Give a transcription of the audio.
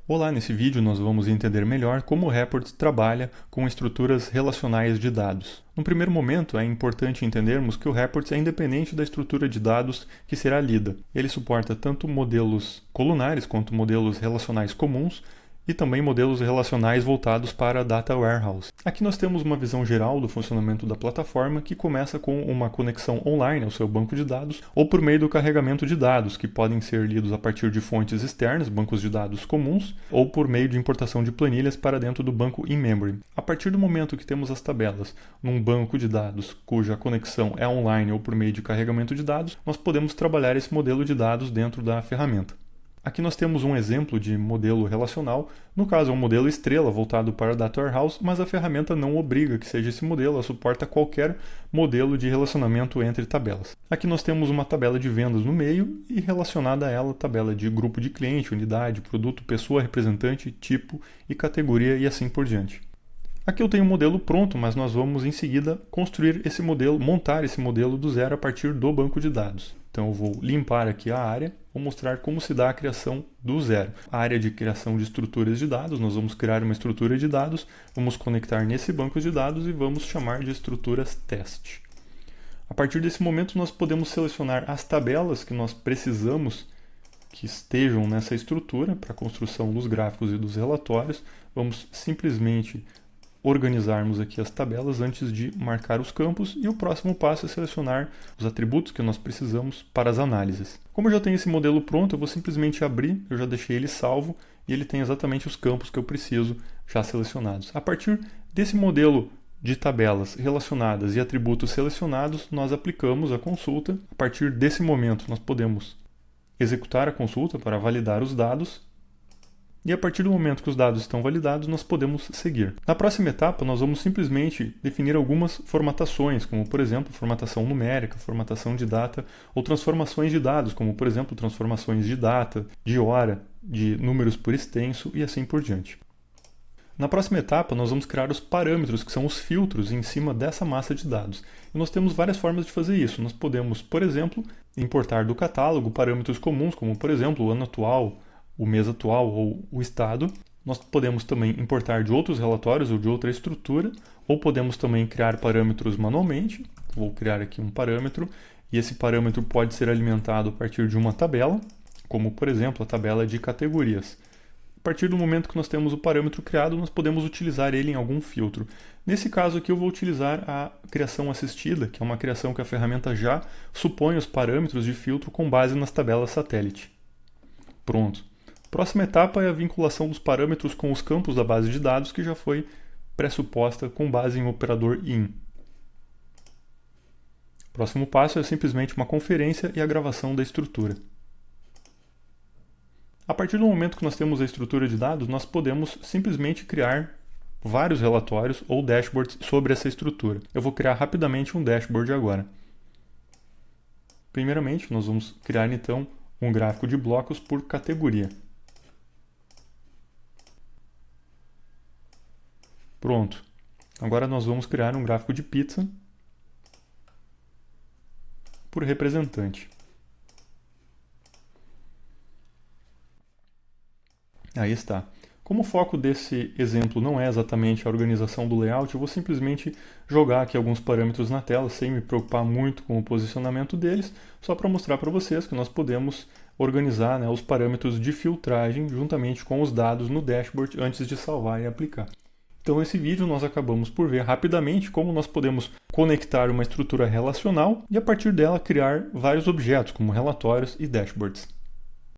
Olá, nesse vídeo nós vamos entender melhor como o Report trabalha com estruturas relacionais de dados. No primeiro momento, é importante entendermos que o Report é independente da estrutura de dados que será lida. Ele suporta tanto modelos colunares quanto modelos relacionais comuns e também modelos relacionais voltados para Data Warehouse. Aqui nós temos uma visão geral do funcionamento da plataforma que começa com uma conexão online ao seu banco de dados ou por meio do carregamento de dados, que podem ser lidos a partir de fontes externas, bancos de dados comuns, ou por meio de importação de planilhas para dentro do banco in-memory. A partir do momento que temos as tabelas num banco de dados cuja conexão é online ou por meio de carregamento de dados, nós podemos trabalhar esse modelo de dados dentro da ferramenta. Aqui nós temos um exemplo de modelo relacional, no caso é um modelo estrela voltado para Data Warehouse, mas a ferramenta não obriga que seja esse modelo, ela suporta qualquer modelo de relacionamento entre tabelas. Aqui nós temos uma tabela de vendas no meio e relacionada a ela a tabela de grupo de cliente, unidade, produto, pessoa, representante, tipo e categoria e assim por diante. Aqui eu tenho um modelo pronto, mas nós vamos em seguida construir esse modelo, montar esse modelo do zero a partir do banco de dados. Então eu vou limpar aqui a área, vou mostrar como se dá a criação do zero. A área de criação de estruturas de dados, nós vamos criar uma estrutura de dados, vamos conectar nesse banco de dados e vamos chamar de estruturas teste. A partir desse momento nós podemos selecionar as tabelas que nós precisamos que estejam nessa estrutura para a construção dos gráficos e dos relatórios. Vamos simplesmente organizarmos aqui as tabelas antes de marcar os campos e o próximo passo é selecionar os atributos que nós precisamos para as análises. Como eu já tenho esse modelo pronto, eu vou simplesmente abrir, eu já deixei ele salvo e ele tem exatamente os campos que eu preciso já selecionados. A partir desse modelo de tabelas relacionadas e atributos selecionados, nós aplicamos a consulta. A partir desse momento, nós podemos executar a consulta para validar os dados. E a partir do momento que os dados estão validados, nós podemos seguir. Na próxima etapa, nós vamos simplesmente definir algumas formatações, como por exemplo, formatação numérica, formatação de data, ou transformações de dados, como por exemplo, transformações de data, de hora, de números por extenso e assim por diante. Na próxima etapa, nós vamos criar os parâmetros, que são os filtros em cima dessa massa de dados. E nós temos várias formas de fazer isso. Nós podemos, por exemplo, importar do catálogo parâmetros comuns, como por exemplo, o ano atual, o mês atual ou o estado. Nós podemos também importar de outros relatórios ou de outra estrutura, ou podemos também criar parâmetros manualmente. Vou criar aqui um parâmetro, e esse parâmetro pode ser alimentado a partir de uma tabela, como por exemplo a tabela de categorias. A partir do momento que nós temos o parâmetro criado, nós podemos utilizar ele em algum filtro. Nesse caso aqui eu vou utilizar a criação assistida, que é uma criação que a ferramenta já supõe os parâmetros de filtro com base nas tabelas satélite. Pronto. Próxima etapa é a vinculação dos parâmetros com os campos da base de dados que já foi pressuposta com base em operador in. Próximo passo é simplesmente uma conferência e a gravação da estrutura. A partir do momento que nós temos a estrutura de dados, nós podemos simplesmente criar vários relatórios ou dashboards sobre essa estrutura. Eu vou criar rapidamente um dashboard agora. Primeiramente, nós vamos criar então um gráfico de blocos por categoria. Pronto. Agora nós vamos criar um gráfico de pizza por representante. Aí está. Como o foco desse exemplo não é exatamente a organização do layout, eu vou simplesmente jogar aqui alguns parâmetros na tela, sem me preocupar muito com o posicionamento deles, só para mostrar para vocês que nós podemos organizar, os parâmetros de filtragem juntamente com os dados no dashboard antes de salvar e aplicar. Então, nesse vídeo, nós acabamos por ver rapidamente como nós podemos conectar uma estrutura relacional e, a partir dela, criar vários objetos, como relatórios e dashboards.